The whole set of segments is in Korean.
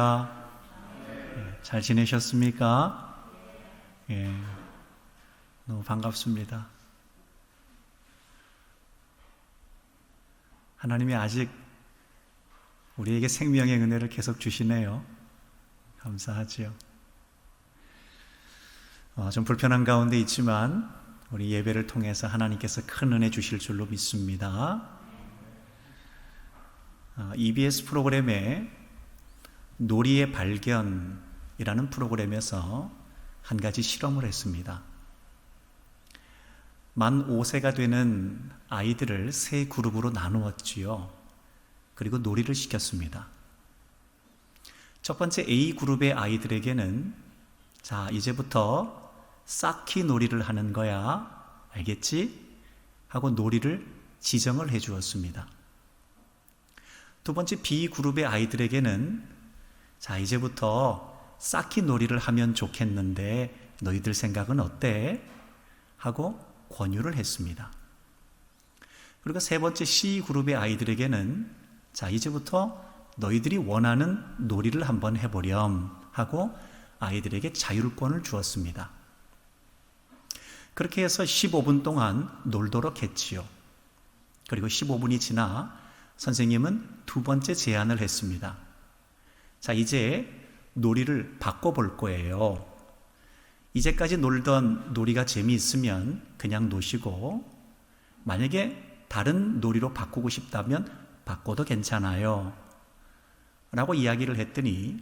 할렐루야. 잘 지내셨습니까? 예, 너무 반갑습니다. 하나님이 아직 우리에게 생명의 은혜를 계속 주시네요. 감사하지요. 좀 불편한 가운데 있지만 우리 예배를 통해서 하나님께서 큰 은혜 주실 줄로 믿습니다. EBS 프로그램에 놀이의 발견이라는 프로그램에서 한 가지 실험을 했습니다. 만 5세가 되는 아이들을 세 그룹으로 나누었지요. 그리고 놀이를 시켰습니다. 첫 번째 A그룹의 아이들에게는 자, 이제부터 쌓기 놀이를 하는 거야. 알겠지? 하고 놀이를 지정을 해 주었습니다. 두 번째 B그룹의 아이들에게는 자, 이제부터 쌓기 놀이를 하면 좋겠는데 너희들 생각은 어때? 하고 권유를 했습니다. 그리고 세 번째 C그룹의 아이들에게는 자, 이제부터 너희들이 원하는 놀이를 한번 해보렴 하고 아이들에게 자율권을 주었습니다. 그렇게 해서 15분 동안 놀도록 했지요. 그리고 15분이 지나 선생님은 두 번째 제안을 했습니다. 자, 이제 놀이를 바꿔볼 거예요. 이제까지 놀던 놀이가 재미있으면 그냥 노시고 만약에 다른 놀이로 바꾸고 싶다면 바꿔도 괜찮아요. 라고 이야기를 했더니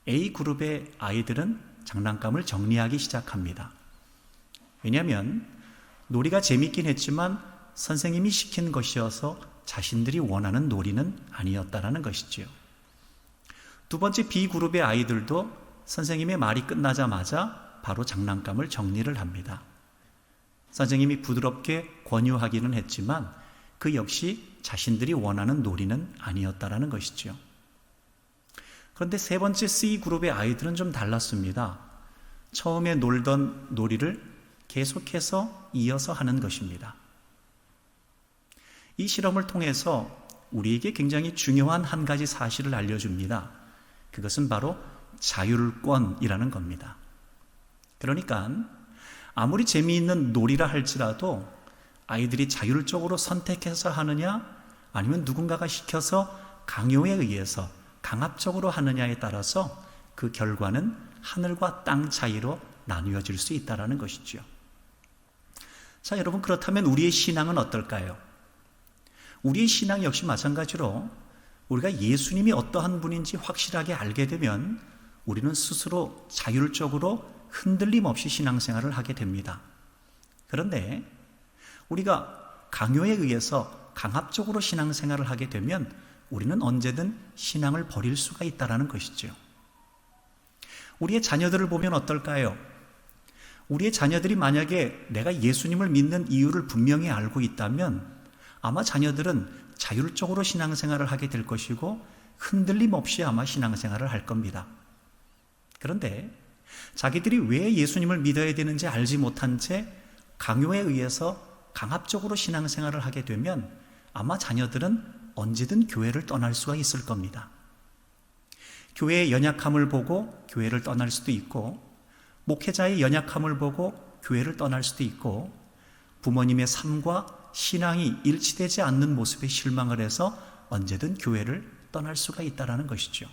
A그룹의 아이들은 장난감을 정리하기 시작합니다. 왜냐하면 놀이가 재밌긴 했지만 선생님이 시킨 것이어서 자신들이 원하는 놀이는 아니었다라는 것이지요. 두 번째 B그룹의 아이들도 선생님의 말이 끝나자마자 바로 장난감을 정리를 합니다. 선생님이 부드럽게 권유하기는 했지만 그 역시 자신들이 원하는 놀이는 아니었다라는 것이지요. 그런데 세 번째 C그룹의 아이들은 좀 달랐습니다. 처음에 놀던 놀이를 계속해서 이어서 하는 것입니다. 이 실험을 통해서 우리에게 굉장히 중요한 한 가지 사실을 알려줍니다. 그것은 바로 자율권이라는 겁니다. 그러니까 아무리 재미있는 놀이라 할지라도 아이들이 자율적으로 선택해서 하느냐 아니면 누군가가 시켜서 강요에 의해서 강압적으로 하느냐에 따라서 그 결과는 하늘과 땅 차이로 나뉘어질 수 있다는 것이죠. 자, 여러분, 그렇다면 우리의 신앙은 어떨까요? 우리의 신앙 역시 마찬가지로 우리가 예수님이 어떠한 분인지 확실하게 알게 되면 우리는 스스로 자율적으로 흔들림 없이 신앙생활을 하게 됩니다. 그런데 우리가 강요에 의해서 강압적으로 신앙생활을 하게 되면 우리는 언제든 신앙을 버릴 수가 있다는 것이죠. 우리의 자녀들을 보면 어떨까요? 우리의 자녀들이 만약에 내가 예수님을 믿는 이유를 분명히 알고 있다면 아마 자녀들은 자율적으로 신앙생활을 하게 될 것이고 흔들림 없이 아마 신앙생활을 할 겁니다. 그런데 자기들이 왜 예수님을 믿어야 되는지 알지 못한 채 강요에 의해서 강압적으로 신앙생활을 하게 되면 아마 자녀들은 언제든 교회를 떠날 수가 있을 겁니다. 교회의 연약함을 보고 교회를 떠날 수도 있고 목회자의 연약함을 보고 교회를 떠날 수도 있고 부모님의 삶과 신앙이 일치되지 않는 모습에 실망을 해서 언제든 교회를 떠날 수가 있다는 것이죠.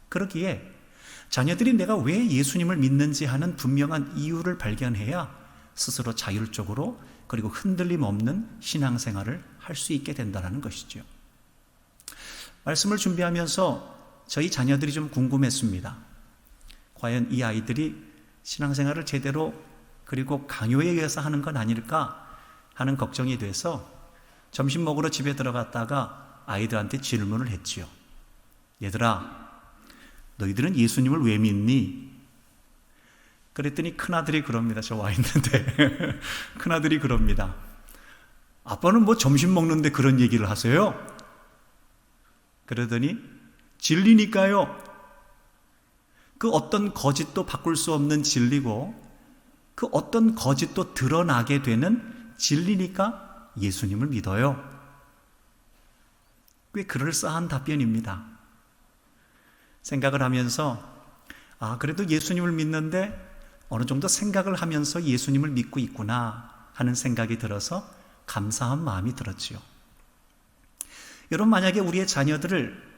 그러기에 자녀들이 내가 왜 예수님을 믿는지 하는 분명한 이유를 발견해야 스스로 자율적으로 그리고 흔들림 없는 신앙생활을 할 수 있게 된다는 것이죠. 말씀을 준비하면서 저희 자녀들이 좀 궁금했습니다. 과연 이 아이들이 신앙생활을 제대로 그리고 강요에 의해서 하는 건 아닐까 하는 걱정이 돼서 점심 먹으러 집에 들어갔다가 아이들한테 질문을 했지요. 얘들아, 너희들은 예수님을 왜 믿니? 그랬더니 큰아들이 그럽니다. 저 와 있는데 큰아들이 그럽니다. 아빠는 뭐 점심 먹는데 그런 얘기를 하세요? 그러더니 진리니까요. 그 어떤 거짓도 바꿀 수 없는 진리고 그 어떤 거짓도 드러나게 되는 진리니까 예수님을 믿어요. 꽤 그럴싸한 답변입니다. 생각을 하면서 그래도 예수님을 믿는데 어느 정도 생각을 하면서 예수님을 믿고 있구나 하는 생각이 들어서 감사한 마음이 들었지요. 여러분, 만약에 우리의 자녀들을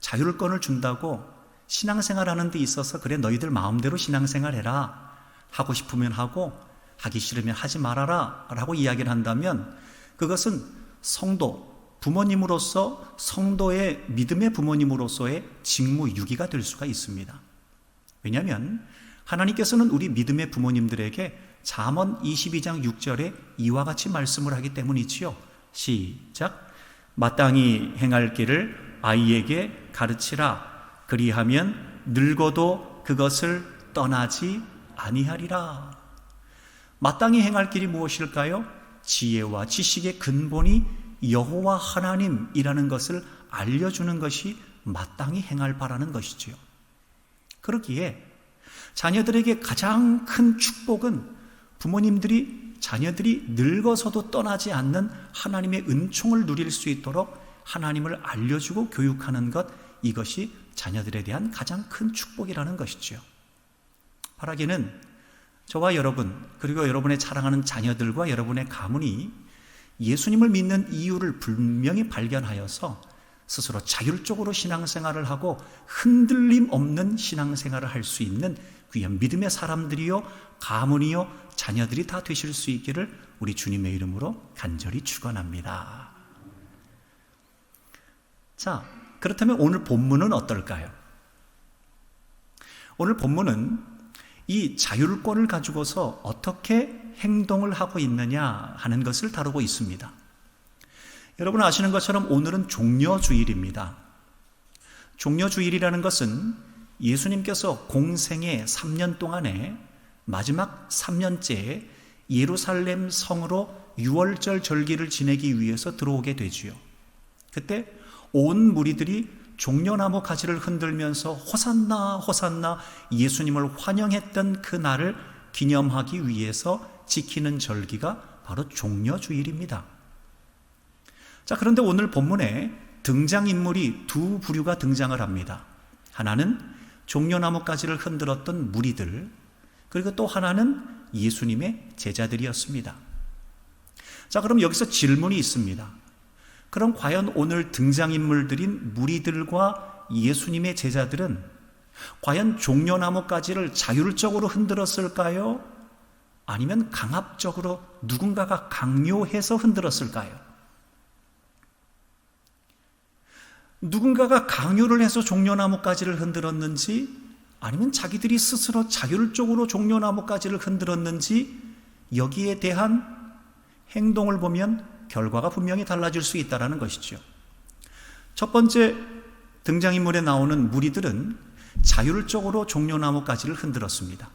자율권을 준다고 신앙생활 하는 데 있어서 그래 너희들 마음대로 신앙생활 해라, 하고 싶으면 하고 하기 싫으면 하지 말아라 라고 이야기를 한다면 그것은 성도, 부모님으로서 성도의 믿음의 부모님으로서의 직무유기가 될 수가 있습니다. 왜냐하면 하나님께서는 우리 믿음의 부모님들에게 잠언 22장 6절에 이와 같이 말씀을 하기 때문이지요. 시작. 마땅히 행할 길을 아이에게 가르치라. 그리하면 늙어도 그것을 떠나지 아니하리라. 마땅히 행할 길이 무엇일까요? 지혜와 지식의 근본이 여호와 하나님이라는 것을 알려주는 것이 마땅히 행할 바라는 것이지요. 그렇기에 자녀들에게 가장 큰 축복은 부모님들이 자녀들이 늙어서도 떠나지 않는 하나님의 은총을 누릴 수 있도록 하나님을 알려주고 교육하는 것, 이것이 자녀들에 대한 가장 큰 축복이라는 것이지요. 바라기는 저와 여러분, 그리고 여러분의 사랑하는 자녀들과 여러분의 가문이 예수님을 믿는 이유를 분명히 발견하여서 스스로 자율적으로 신앙생활을 하고 흔들림 없는 신앙생활을 할 수 있는 귀한 믿음의 사람들이요, 가문이요, 자녀들이 다 되실 수 있기를 우리 주님의 이름으로 간절히 축원합니다. 자, 그렇다면 오늘 본문은 어떨까요? 오늘 본문은 이 자율권을 가지고서 어떻게 행동을 하고 있느냐 하는 것을 다루고 있습니다. 여러분 아시는 것처럼 오늘은 종려주일입니다. 종려주일이라는 것은 예수님께서 공생의 3년 동안에 마지막 3년째에 예루살렘 성으로 유월절 절기를 지내기 위해서 들어오게 되지요. 그때 온 무리들이 종려나무 가지를 흔들면서 호산나 호산나 예수님을 환영했던 그 날을 기념하기 위해서 지키는 절기가 바로 종려주일입니다. 자, 그런데 오늘 본문에 등장인물이 두 부류가 등장을 합니다. 하나는 종려나무 가지를 흔들었던 무리들, 그리고 또 하나는 예수님의 제자들이었습니다. 자, 그럼 여기서 질문이 있습니다. 그럼 과연 오늘 등장인물들인 무리들과 예수님의 제자들은 과연 종려나무 가지를 자율적으로 흔들었을까요? 아니면 강압적으로 누군가가 강요해서 흔들었을까요? 누군가가 강요를 해서 종려나무 가지를 흔들었는지, 아니면 자기들이 스스로 자율적으로 종려나무 가지를 흔들었는지, 여기에 대한 행동을 보면 결과가 분명히 달라질 수 있다는 것이죠. 첫 번째 등장인물에 나오는 무리들은 자율적으로 종려나무 가지를 흔들었습니다.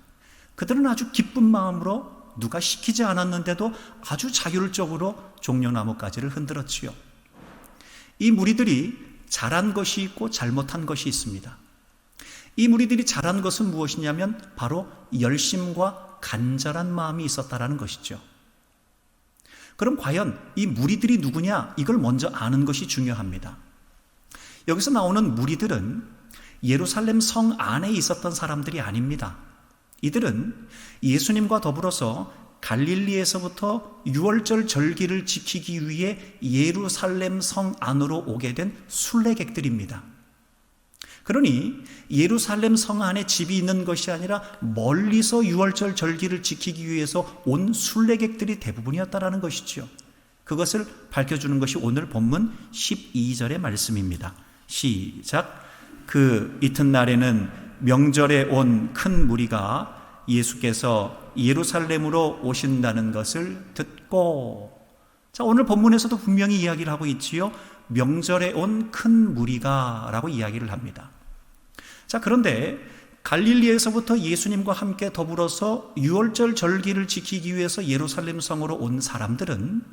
그들은 아주 기쁜 마음으로 누가 시키지 않았는데도 아주 자율적으로 종려나무 가지를 흔들었지요. 이 무리들이 잘한 것이 있고 잘못한 것이 있습니다. 이 무리들이 잘한 것은 무엇이냐면 바로 열심과 간절한 마음이 있었다라는 것이죠. 그럼 과연 이 무리들이 누구냐? 이걸 먼저 아는 것이 중요합니다. 여기서 나오는 무리들은 예루살렘 성 안에 있었던 사람들이 아닙니다. 이들은 예수님과 더불어서 갈릴리에서부터 유월절 절기를 지키기 위해 예루살렘 성 안으로 오게 된 순례객들입니다. 그러니 예루살렘 성 안에 집이 있는 것이 아니라 멀리서 유월절 절기를 지키기 위해서 온 순례객들이 대부분이었다라는 것이지요. 그것을 밝혀주는 것이 오늘 본문 12절의 말씀입니다. 시작. 그 이튿날에는 명절에 온 큰 무리가 예수께서 예루살렘으로 오신다는 것을 듣고, 자, 오늘 본문에서도 분명히 이야기를 하고 있지요. 명절에 온 큰 무리가 라고 이야기를 합니다. 자, 그런데 갈릴리에서부터 예수님과 함께 더불어서 유월절 절기를 지키기 위해서 예루살렘 성으로 온 사람들은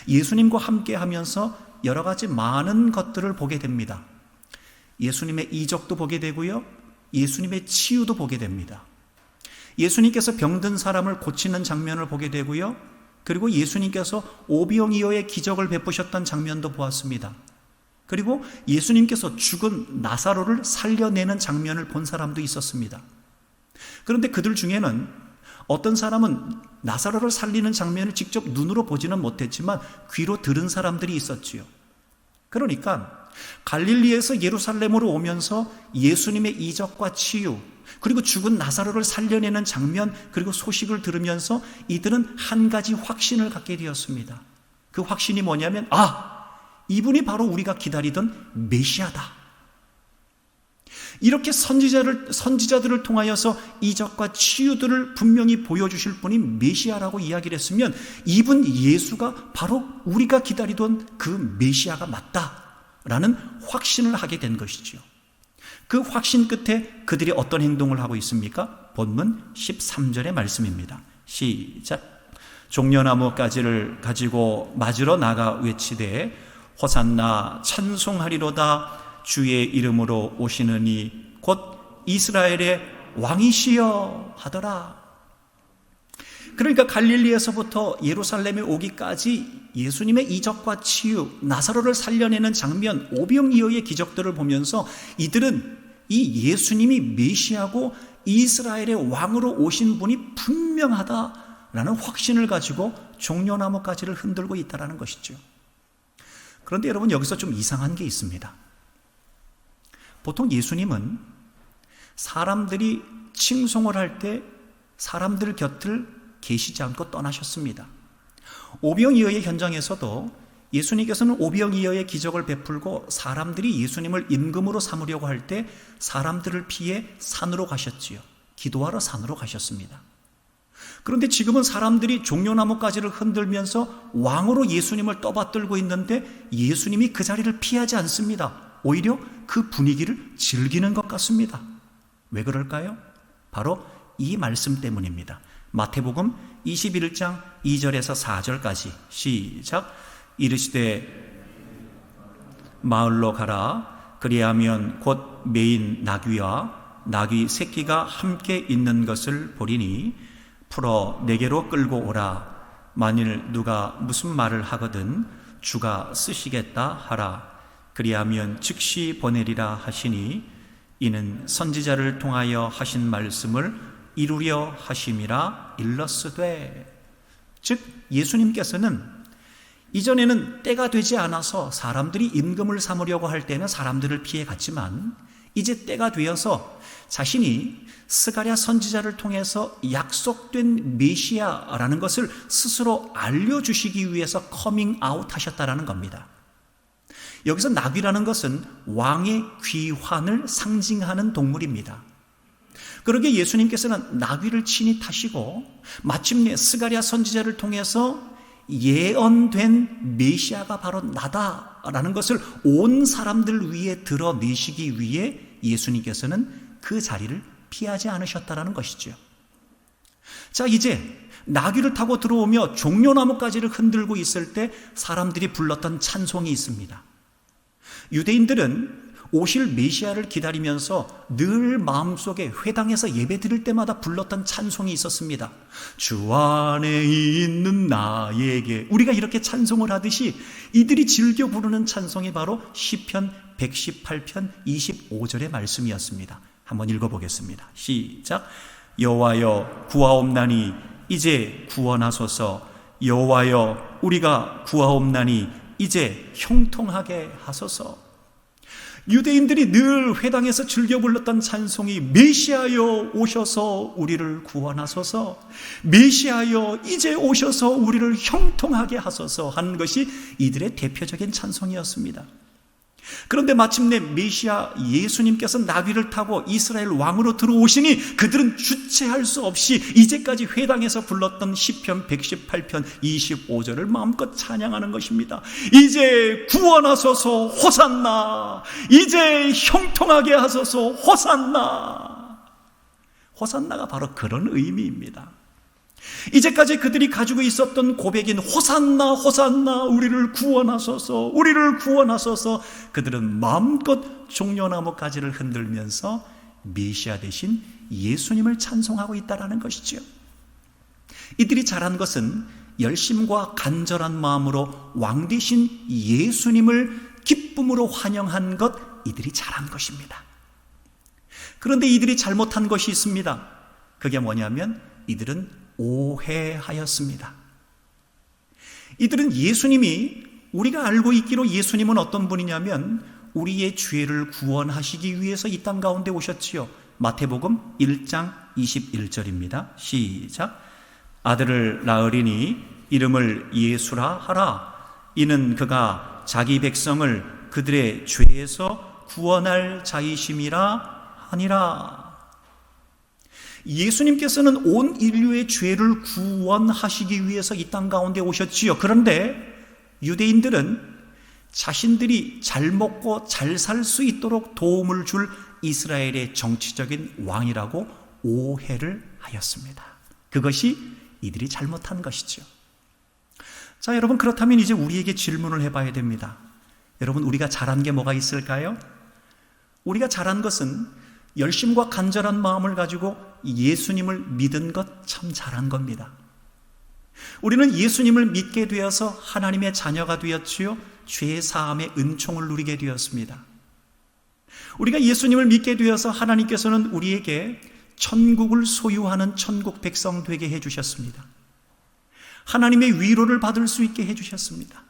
예수님과 함께 하면서 여러 가지 많은 것들을 보게 됩니다. 예수님의 이적도 보게 되고요, 예수님의 치유도 보게 됩니다. 예수님께서 병든 사람을 고치는 장면을 보게 되고요, 그리고 예수님께서 오병이어의 기적을 베푸셨던 장면도 보았습니다. 그리고 예수님께서 죽은 나사로를 살려내는 장면을 본 사람도 있었습니다. 그런데 그들 중에는 어떤 사람은 나사로를 살리는 장면을 직접 눈으로 보지는 못했지만 귀로 들은 사람들이 있었지요. 그러니까 갈릴리에서 예루살렘으로 오면서 예수님의 이적과 치유, 그리고 죽은 나사로를 살려내는 장면, 그리고 소식을 들으면서 이들은 한 가지 확신을 갖게 되었습니다. 그 확신이 뭐냐면, 이분이 바로 우리가 기다리던 메시아다. 이렇게 선지자들을 통하여서 이적과 치유들을 분명히 보여주실 분이 메시아라고 이야기를 했으면, 이분 예수가 바로 우리가 기다리던 그 메시아가 맞다라는 확신을 하게 된 것이지요. 그 확신 끝에 그들이 어떤 행동을 하고 있습니까? 본문 13절의 말씀입니다. 시작. 종려나무 가지를 가지고 맞으러 나가 외치되 호산나 찬송하리로다. 주의 이름으로 오시는 이 곧 이스라엘의 왕이시여 하더라. 그러니까 갈릴리에서부터 예루살렘에 오기까지 예수님의 이적과 치유, 나사로를 살려내는 장면, 오병이어의 기적들을 보면서 이들은 이 예수님이 메시아고 이스라엘의 왕으로 오신 분이 분명하다라는 확신을 가지고 종려나무 가지를 흔들고 있다는 것이죠. 그런데 여러분, 여기서 좀 이상한 게 있습니다. 보통 예수님은 사람들이 칭송을 할 때 사람들 곁을 계시지 않고 떠나셨습니다. 오병이어의 현장에서도 예수님께서는 오병이어의 기적을 베풀고 사람들이 예수님을 임금으로 삼으려고 할 때 사람들을 피해 산으로 가셨지요. 기도하러 산으로 가셨습니다. 그런데 지금은 사람들이 종려나무 가지를 흔들면서 왕으로 예수님을 떠받들고 있는데 예수님이 그 자리를 피하지 않습니다. 오히려 그 분위기를 즐기는 것 같습니다. 왜 그럴까요? 바로 이 말씀 때문입니다. 마태복음 21장 2절에서 4절까지 시작. 이르시되 마을로 가라. 그리하면 곧 메인 나귀와 나귀 새끼가 함께 있는 것을 보리니 풀어 내게로 끌고 오라. 만일 누가 무슨 말을 하거든 주가 쓰시겠다 하라. 그리하면 즉시 보내리라 하시니 이는 선지자를 통하여 하신 말씀을 이루려 하심이라 일렀으되. 즉 예수님께서는 이전에는 때가 되지 않아서 사람들이 임금을 삼으려고 할 때는 사람들을 피해 갔지만 이제 때가 되어서 자신이 스가랴 선지자를 통해서 약속된 메시아라는 것을 스스로 알려주시기 위해서 커밍 아웃 하셨다라는 겁니다. 여기서 나귀라는 것은 왕의 귀환을 상징하는 동물입니다. 그러게 예수님께서는 나귀를 친히 타시고 마침내 스가랴 선지자를 통해서 예언된 메시아가 바로 나다라는 것을 온 사람들 위에 드러내시기 위해 예수님께서는 그 자리를 피하지 않으셨다라는 것이죠. 자, 이제 나귀를 타고 들어오며 종려나무 가지를 흔들고 있을 때 사람들이 불렀던 찬송이 있습니다. 유대인들은 오실 메시아를 기다리면서 늘 마음속에 회당에서 예배 드릴 때마다 불렀던 찬송이 있었습니다. 주 안에 있는 나에게, 우리가 이렇게 찬송을 하듯이 이들이 즐겨 부르는 찬송이 바로 시편 118편 25절의 말씀이었습니다. 한번 읽어보겠습니다. 시작. 여호와여 구하옵나니 이제 구원하소서. 여호와여 우리가 구하옵나니 이제 형통하게 하소서. 유대인들이 늘 회당에서 즐겨 불렀던 찬송이 메시아여 오셔서 우리를 구원하소서, 메시아여 이제 오셔서 우리를 형통하게 하소서 하는 것이 이들의 대표적인 찬송이었습니다. 그런데 마침내 메시아 예수님께서 나귀를 타고 이스라엘 왕으로 들어오시니 그들은 주체할 수 없이 이제까지 회당에서 불렀던 시편 118편 25절을 마음껏 찬양하는 것입니다. 이제 구원하소서 호산나, 이제 형통하게 하소서 호산나. 호산나가 바로 그런 의미입니다. 이제까지 그들이 가지고 있었던 고백인 호산나 호산나 우리를 구원하소서 우리를 구원하소서, 그들은 마음껏 종려나무 가지를 흔들면서 메시아 대신 예수님을 찬송하고 있다는 것이지요. 이들이 잘한 것은 열심과 간절한 마음으로 왕 대신 예수님을 기쁨으로 환영한 것, 이들이 잘한 것입니다. 그런데 이들이 잘못한 것이 있습니다. 그게 뭐냐면 이들은 오해하였습니다. 이들은 예수님이, 우리가 알고 있기로 예수님은 어떤 분이냐면 우리의 죄를 구원하시기 위해서 이 땅 가운데 오셨지요. 마태복음 1장 21절입니다. 시작. 아들을 낳으리니 이름을 예수라 하라. 이는 그가 자기 백성을 그들의 죄에서 구원할 자이심이라 하니라. 예수님께서는 온 인류의 죄를 구원하시기 위해서 이 땅 가운데 오셨지요. 그런데 유대인들은 자신들이 잘 먹고 잘 살 수 있도록 도움을 줄 이스라엘의 정치적인 왕이라고 오해를 하였습니다. 그것이 이들이 잘못한 것이죠. 자, 여러분, 그렇다면 이제 우리에게 질문을 해봐야 됩니다. 여러분, 우리가 잘한 게 뭐가 있을까요? 우리가 잘한 것은 열심과 간절한 마음을 가지고 예수님을 믿은 것 참 잘한 겁니다. 우리는 예수님을 믿게 되어서 하나님의 자녀가 되었지요. 죄 사함의 은총을 누리게 되었습니다. 우리가 예수님을 믿게 되어서 하나님께서는 우리에게 천국을 소유하는 천국 백성 되게 해주셨습니다. 하나님의 위로를 받을 수 있게 해주셨습니다.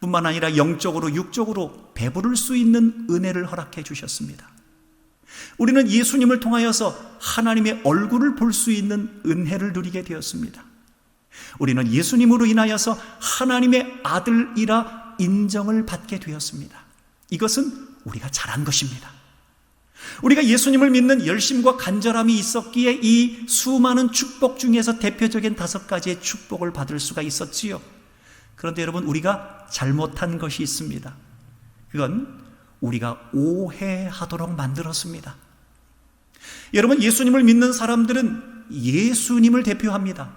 뿐만 아니라 영적으로 육적으로 배부를 수 있는 은혜를 허락해 주셨습니다. 우리는 예수님을 통하여서 하나님의 얼굴을 볼 수 있는 은혜를 누리게 되었습니다. 우리는 예수님으로 인하여서 하나님의 아들이라 인정을 받게 되었습니다. 이것은 우리가 잘한 것입니다. 우리가 예수님을 믿는 열심과 간절함이 있었기에 이 수많은 축복 중에서 대표적인 5가지의 축복을 받을 수가 있었지요. 그런데 여러분, 우리가 잘못한 것이 있습니다. 그건 우리가 오해하도록 만들었습니다. 여러분, 예수님을 믿는 사람들은 예수님을 대표합니다.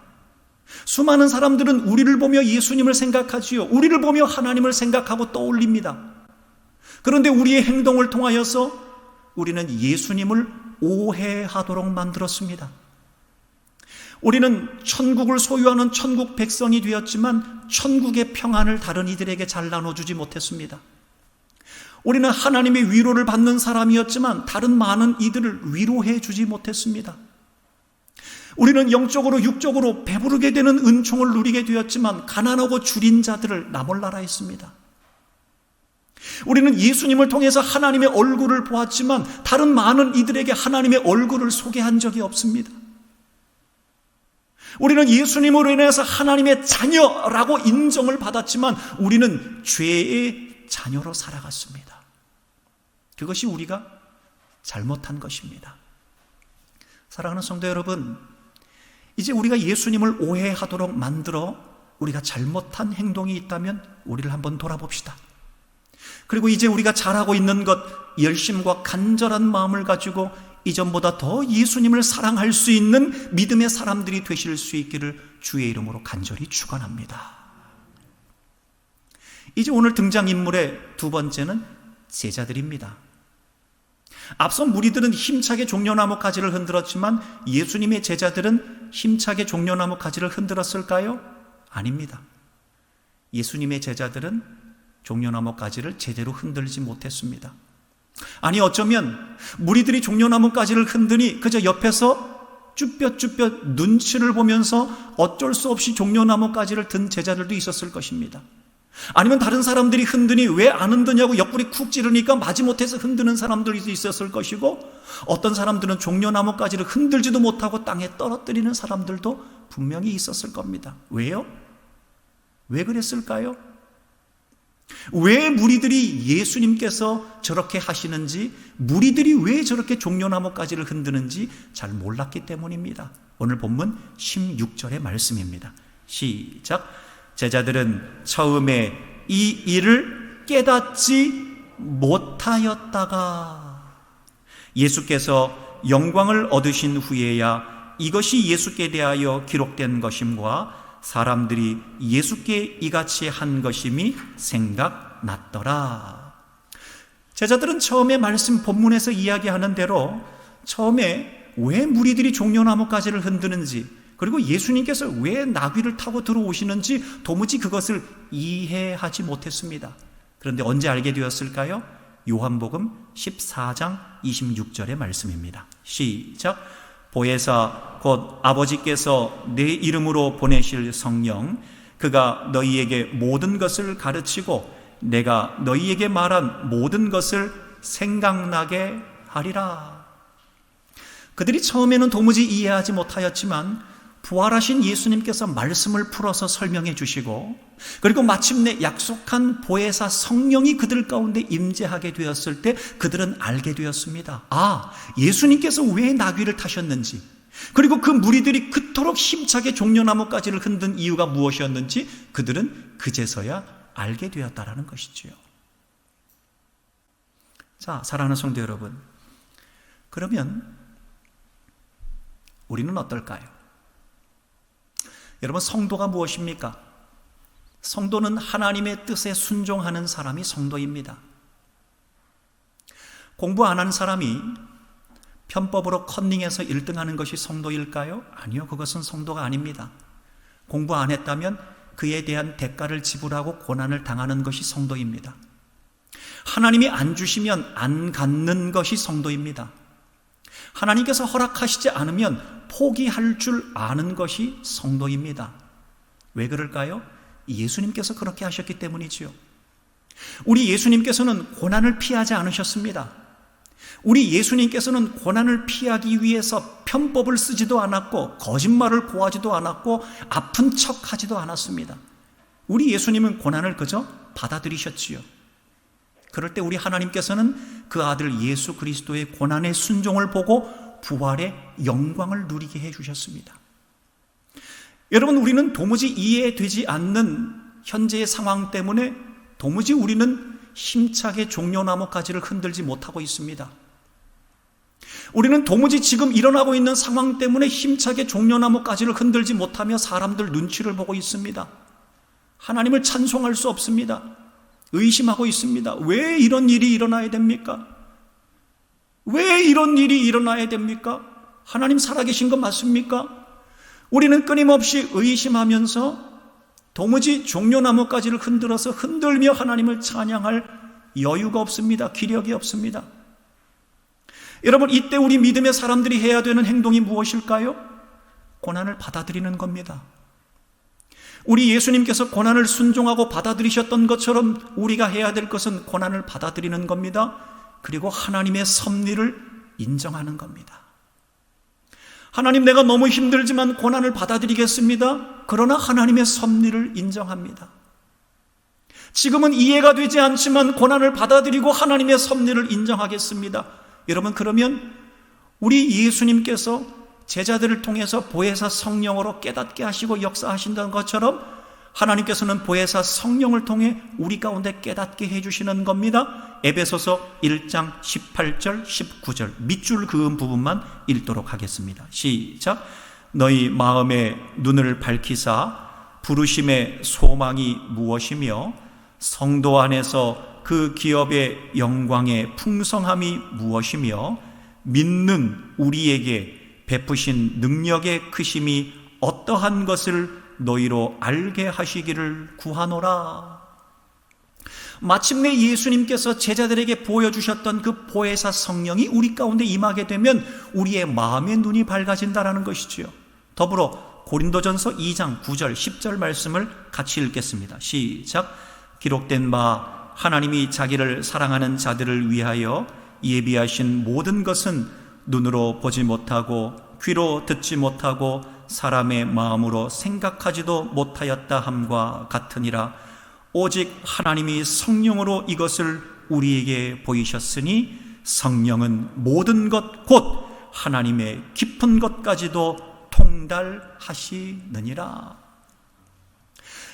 수많은 사람들은 우리를 보며 예수님을 생각하지요. 우리를 보며 하나님을 생각하고 떠올립니다. 그런데 우리의 행동을 통하여서 우리는 예수님을 오해하도록 만들었습니다. 우리는 천국을 소유하는 천국 백성이 되었지만 천국의 평안을 다른 이들에게 잘 나눠주지 못했습니다. 우리는 하나님의 위로를 받는 사람이었지만 다른 많은 이들을 위로해 주지 못했습니다. 우리는 영적으로 육적으로 배부르게 되는 은총을 누리게 되었지만 가난하고 줄인 자들을 나몰라라 했습니다. 우리는 예수님을 통해서 하나님의 얼굴을 보았지만 다른 많은 이들에게 하나님의 얼굴을 소개한 적이 없습니다. 우리는 예수님으로 인해서 하나님의 자녀라고 인정을 받았지만 우리는 죄의 자녀로 살아갔습니다. 그것이 우리가 잘못한 것입니다. 사랑하는 성도 여러분, 이제 우리가 예수님을 오해하도록 만들어 우리가 잘못한 행동이 있다면 우리를 한번 돌아봅시다. 그리고 이제 우리가 잘하고 있는 것, 열심과 간절한 마음을 가지고 이전보다 더 예수님을 사랑할 수 있는 믿음의 사람들이 되실 수 있기를 주의 이름으로 간절히 축원합니다. 이제 오늘 등장인물의 2번째는 제자들입니다. 앞서 무리들은 힘차게 종려나무 가지를 흔들었지만 예수님의 제자들은 힘차게 종려나무 가지를 흔들었을까요? 아닙니다. 예수님의 제자들은 종려나무 가지를 제대로 흔들지 못했습니다. 아니, 어쩌면 무리들이 종려나무 가지를 흔드니 그저 옆에서 쭈뼛쭈뼛 눈치를 보면서 어쩔 수 없이 종려나무 가지를 든 제자들도 있었을 것입니다. 아니면 다른 사람들이 흔드니 왜 안 흔드냐고 옆구리 쿡 찌르니까 마지못해서 흔드는 사람들이 있었을 것이고, 어떤 사람들은 종려나무 가지를 흔들지도 못하고 땅에 떨어뜨리는 사람들도 분명히 있었을 겁니다. 왜요? 왜 그랬을까요? 왜 무리들이 예수님께서 저렇게 하시는지, 무리들이 왜 저렇게 종려나무 가지를 흔드는지 잘 몰랐기 때문입니다. 오늘 본문 16절의 말씀입니다. 시작. 제자들은 처음에 이 일을 깨닫지 못하였다가 예수께서 영광을 얻으신 후에야 이것이 예수께 대하여 기록된 것임과 사람들이 예수께 이같이 한 것임이 생각났더라. 제자들은 처음에 말씀 본문에서 이야기하는 대로 처음에 왜 무리들이 종려나무 가지를 흔드는지, 그리고 예수님께서 왜 나귀를 타고 들어오시는지 도무지 그것을 이해하지 못했습니다. 그런데 언제 알게 되었을까요? 요한복음 14장 26절의 말씀입니다. 시작. 보혜사 곧 아버지께서 내 이름으로 보내실 성령, 그가 너희에게 모든 것을 가르치고 내가 너희에게 말한 모든 것을 생각나게 하리라. 그들이 처음에는 도무지 이해하지 못하였지만 부활하신 예수님께서 말씀을 풀어서 설명해 주시고, 그리고 마침내 약속한 보혜사 성령이 그들 가운데 임재하게 되었을 때 그들은 알게 되었습니다. 아, 예수님께서 왜 나귀를 타셨는지, 그리고 그 무리들이 그토록 힘차게 종려나무가지를 흔든 이유가 무엇이었는지 그들은 그제서야 알게 되었다라는 것이지요. 자, 사랑하는 성도 여러분, 그러면 우리는 어떨까요? 여러분, 성도가 무엇입니까? 성도는 하나님의 뜻에 순종하는 사람이 성도입니다. 공부 안 하는 사람이 편법으로 컨닝해서 1등하는 것이 성도일까요? 아니요, 그것은 성도가 아닙니다. 공부 안 했다면 그에 대한 대가를 지불하고 고난을 당하는 것이 성도입니다. 하나님이 안 주시면 안 갖는 것이 성도입니다. 하나님께서 허락하시지 않으면 포기할 줄 아는 것이 성도입니다. 왜 그럴까요? 예수님께서 그렇게 하셨기 때문이지요. 우리 예수님께서는 고난을 피하지 않으셨습니다. 우리 예수님께서는 고난을 피하기 위해서 편법을 쓰지도 않았고 거짓말을 고하지도 않았고 아픈 척하지도 않았습니다. 우리 예수님은 고난을 그저 받아들이셨지요. 그럴 때 우리 하나님께서는 그 아들 예수 그리스도의 고난의 순종을 보고 부활의 영광을 누리게 해주셨습니다. 여러분, 우리는 도무지 이해되지 않는 현재의 상황 때문에 도무지 우리는 힘차게 종려나무가지를 흔들지 못하고 있습니다. 우리는 도무지 지금 일어나고 있는 상황 때문에 힘차게 종려나무가지를 흔들지 못하며 사람들 눈치를 보고 있습니다. 하나님을 찬송할 수 없습니다. 의심하고 있습니다. 왜 이런 일이 일어나야 됩니까? 왜 이런 일이 일어나야 됩니까? 하나님 살아계신 거 맞습니까? 우리는 끊임없이 의심하면서 도무지 종려나무가지를 흔들며 하나님을 찬양할 여유가 없습니다. 기력이 없습니다. 여러분, 이때 우리 믿음의 사람들이 해야 되는 행동이 무엇일까요? 고난을 받아들이는 겁니다. 우리 예수님께서 고난을 순종하고 받아들이셨던 것처럼 우리가 해야 될 것은 고난을 받아들이는 겁니다. 그리고 하나님의 섭리를 인정하는 겁니다. 하나님, 내가 너무 힘들지만 고난을 받아들이겠습니다. 그러나 하나님의 섭리를 인정합니다. 지금은 이해가 되지 않지만 고난을 받아들이고 하나님의 섭리를 인정하겠습니다. 여러분, 그러면 우리 예수님께서 제자들을 통해서 보혜사 성령으로 깨닫게 하시고 역사하신다는 것처럼 하나님께서는 보혜사 성령을 통해 우리 가운데 깨닫게 해주시는 겁니다. 에베소서 1장 18절 19절 밑줄 그은 부분만 읽도록 하겠습니다. 시작. 너희 마음의 눈을 밝히사 부르심의 소망이 무엇이며 성도 안에서 그 기업의 영광의 풍성함이 무엇이며 믿는 우리에게 베푸신 능력의 크심이 어떠한 것을 너희로 알게 하시기를 구하노라. 마침내 예수님께서 제자들에게 보여주셨던 그 보혜사 성령이 우리 가운데 임하게 되면 우리의 마음의 눈이 밝아진다는 것이지요. 더불어 고린도전서 2장 9절 10절 말씀을 같이 읽겠습니다. 시작. 기록된 바 하나님이 자기를 사랑하는 자들을 위하여 예비하신 모든 것은 눈으로 보지 못하고 귀로 듣지 못하고 사람의 마음으로 생각하지도 못하였다 함과 같으니라. 오직 하나님이 성령으로 이것을 우리에게 보이셨으니 성령은 모든 것 곧 하나님의 깊은 것까지도 통달하시느니라.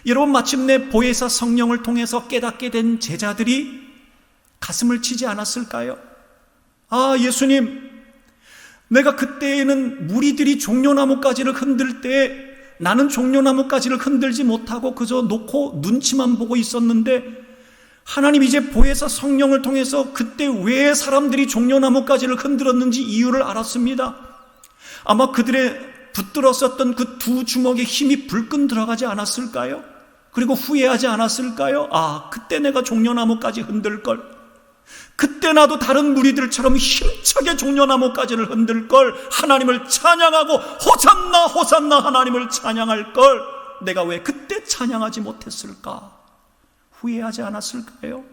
여러분, 마침내 보혜사 성령을 통해서 깨닫게 된 제자들이 가슴을 치지 않았을까요? 아, 예수님, 내가 그때에는 무리들이 종려나무가지를 흔들 때 나는 종려나무가지를 흔들지 못하고 그저 놓고 눈치만 보고 있었는데 하나님 이제 보혜사 성령을 통해서 그때 왜 사람들이 종려나무가지를 흔들었는지 이유를 알았습니다. 아마 그들의 붙들었었던 그 두 주먹에 힘이 불끈 들어가지 않았을까요? 그리고 후회하지 않았을까요? 그때 내가 종려나무까지 흔들걸, 그때 나도 다른 무리들처럼 힘차게 종려나무까지를 흔들걸, 하나님을 찬양하고 호산나 호산나 하나님을 찬양할걸, 내가 왜 그때 찬양하지 못했을까? 후회하지 않았을까요?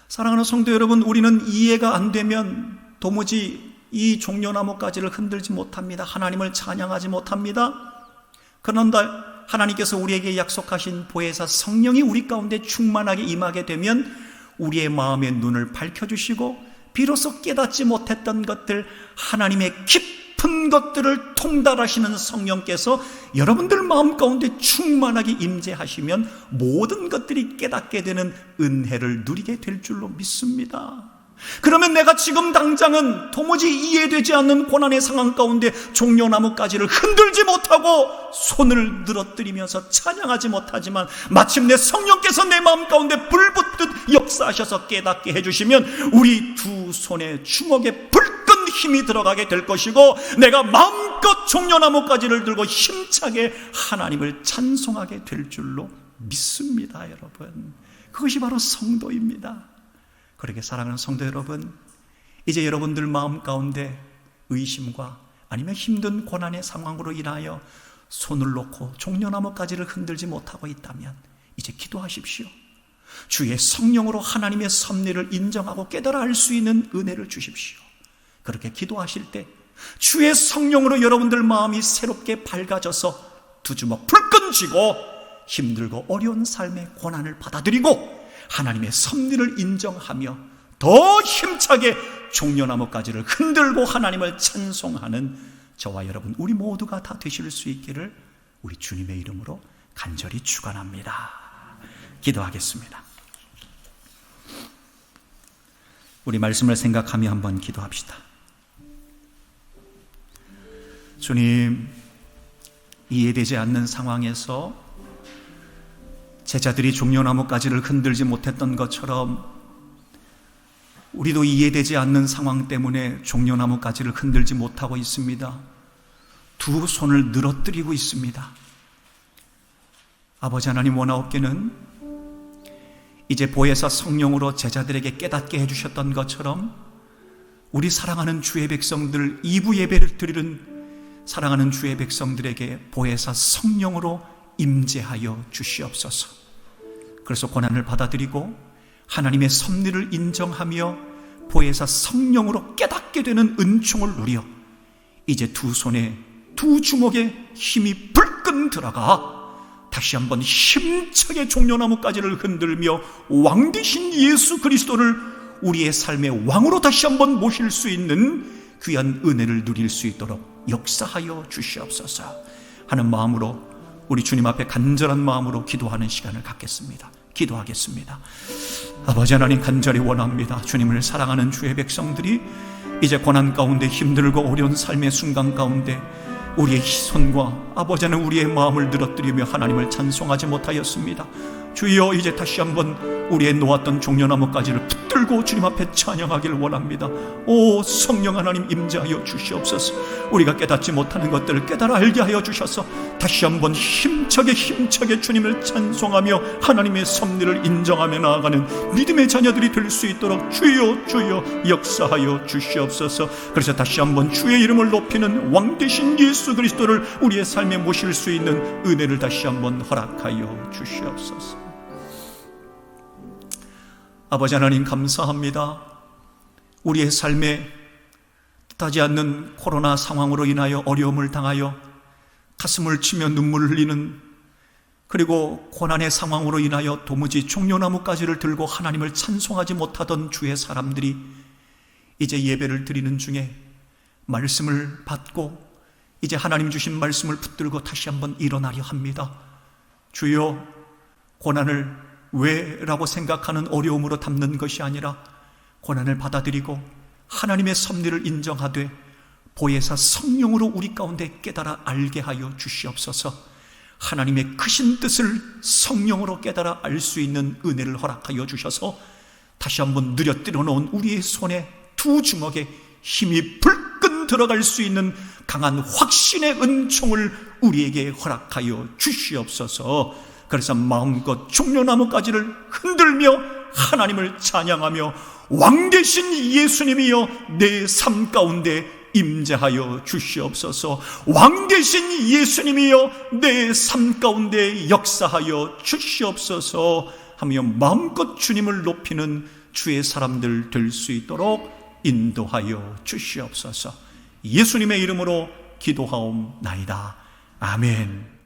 사랑하는 성도 여러분, 우리는 이해가 안 되면 도무지 이 종려나무까지를 흔들지 못합니다. 하나님을 찬양하지 못합니다. 그런데 하나님께서 우리에게 약속하신 보혜사 성령이 우리 가운데 충만하게 임하게 되면 우리의 마음의 눈을 밝혀주시고 비로소 깨닫지 못했던 것들, 하나님의 깊은 것들을 통달하시는 성령께서 여러분들 마음 가운데 충만하게 임재하시면 모든 것들이 깨닫게 되는 은혜를 누리게 될 줄로 믿습니다. 그러면 내가 지금 당장은 도무지 이해되지 않는 고난의 상황 가운데 종려나무가지를 흔들지 못하고 손을 늘어뜨리면서 찬양하지 못하지만 마침내 성령께서 내 마음 가운데 불붙듯 역사하셔서 깨닫게 해주시면 우리 두 손에 주먹에 불끈 힘이 들어가게 될 것이고 내가 마음껏 종려나무가지를 들고 힘차게 하나님을 찬송하게 될 줄로 믿습니다. 여러분, 그것이 바로 성도입니다. 그렇게 사랑하는 성도 여러분, 이제 여러분들 마음 가운데 의심과 아니면 힘든 고난의 상황으로 인하여 손을 놓고 종려나무가지를 흔들지 못하고 있다면 이제 기도하십시오. 주의 성령으로 하나님의 섭리를 인정하고 깨달아 알 수 있는 은혜를 주십시오. 그렇게 기도하실 때 주의 성령으로 여러분들 마음이 새롭게 밝아져서 두 주먹 불끈 쥐고 힘들고 어려운 삶의 고난을 받아들이고 하나님의 섭리를 인정하며 더 힘차게 종려나무가지를 흔들고 하나님을 찬송하는 저와 여러분 우리 모두가 다 되실 수 있기를 우리 주님의 이름으로 간절히 축원합니다. 기도하겠습니다. 우리 말씀을 생각하며 한번 기도합시다. 주님, 이해되지 않는 상황에서 제자들이 종려나무가지를 흔들지 못했던 것처럼 우리도 이해되지 않는 상황 때문에 종려나무가지를 흔들지 못하고 있습니다. 두 손을 늘어뜨리고 있습니다. 아버지 하나님, 원하옵기는 이제 보혜사 성령으로 제자들에게 깨닫게 해주셨던 것처럼 우리 사랑하는 주의 백성들, 2부 예배를 드리는 사랑하는 주의 백성들에게 보혜사 성령으로 임재하여 주시옵소서. 그래서 고난을 받아들이고 하나님의 섭리를 인정하며 보혜사 성령으로 깨닫게 되는 은총을 누려 이제 두 손에 두 주먹에 힘이 불끈 들어가 다시 한번 힘차게 종려나무가지를 흔들며 왕 되신 예수 그리스도를 우리의 삶의 왕으로 다시 한번 모실 수 있는 귀한 은혜를 누릴 수 있도록 역사하여 주시옵소서 하는 마음으로 우리 주님 앞에 간절한 마음으로 기도하는 시간을 갖겠습니다. 기도하겠습니다. 아버지 하나님, 간절히 원합니다. 주님을 사랑하는 주의 백성들이 이제 고난 가운데 힘들고 어려운 삶의 순간 가운데 우리의 손과 아버지 하나님 우리의 마음을 늘어뜨리며 하나님을 찬송하지 못하였습니다. 주여, 이제 다시 한번 우리의 놓았던 종려나무가지를 붙들고 주님 앞에 찬양하기를 원합니다. 오 성령 하나님, 임재하여 주시옵소서. 우리가 깨닫지 못하는 것들을 깨달아 알게 하여 주셔서 다시 한번 힘차게 주님을 찬송하며 하나님의 섭리를 인정하며 나아가는 믿음의 자녀들이 될 수 있도록 주여 역사하여 주시옵소서. 그래서 다시 한번 주의 이름을 높이는 왕 되신 예수 그리스도를 우리의 삶에 모실 수 있는 은혜를 다시 한번 허락하여 주시옵소서. 아버지 하나님, 감사합니다. 우리의 삶에 뜻하지 않는 코로나 상황으로 인하여 어려움을 당하여 가슴을 치며 눈물을 흘리는, 그리고 고난의 상황으로 인하여 도무지 종려나무가지를 들고 하나님을 찬송하지 못하던 주의 사람들이 이제 예배를 드리는 중에 말씀을 받고 이제 하나님 주신 말씀을 붙들고 다시 한번 일어나려 합니다. 주여, 고난을 왜라고 생각하는 어려움으로 담는 것이 아니라 고난을 받아들이고 하나님의 섭리를 인정하되 보혜사 성령으로 우리 가운데 깨달아 알게 하여 주시옵소서. 하나님의 크신 뜻을 성령으로 깨달아 알 수 있는 은혜를 허락하여 주셔서 다시 한번 늘어뜨려 놓은 우리의 손에 두 주먹에 힘이 불끈 들어갈 수 있는 강한 확신의 은총을 우리에게 허락하여 주시옵소서. 그래서 마음껏 종려나무가지를 흔들며 하나님을 찬양하며 왕 되신 예수님이여 내 삶 가운데 임재하여 주시옵소서. 왕 되신 예수님이여 내 삶 가운데 역사하여 주시옵소서 하며 마음껏 주님을 높이는 주의 사람들 될 수 있도록 인도하여 주시옵소서. 예수님의 이름으로 기도하옵나이다. 아멘.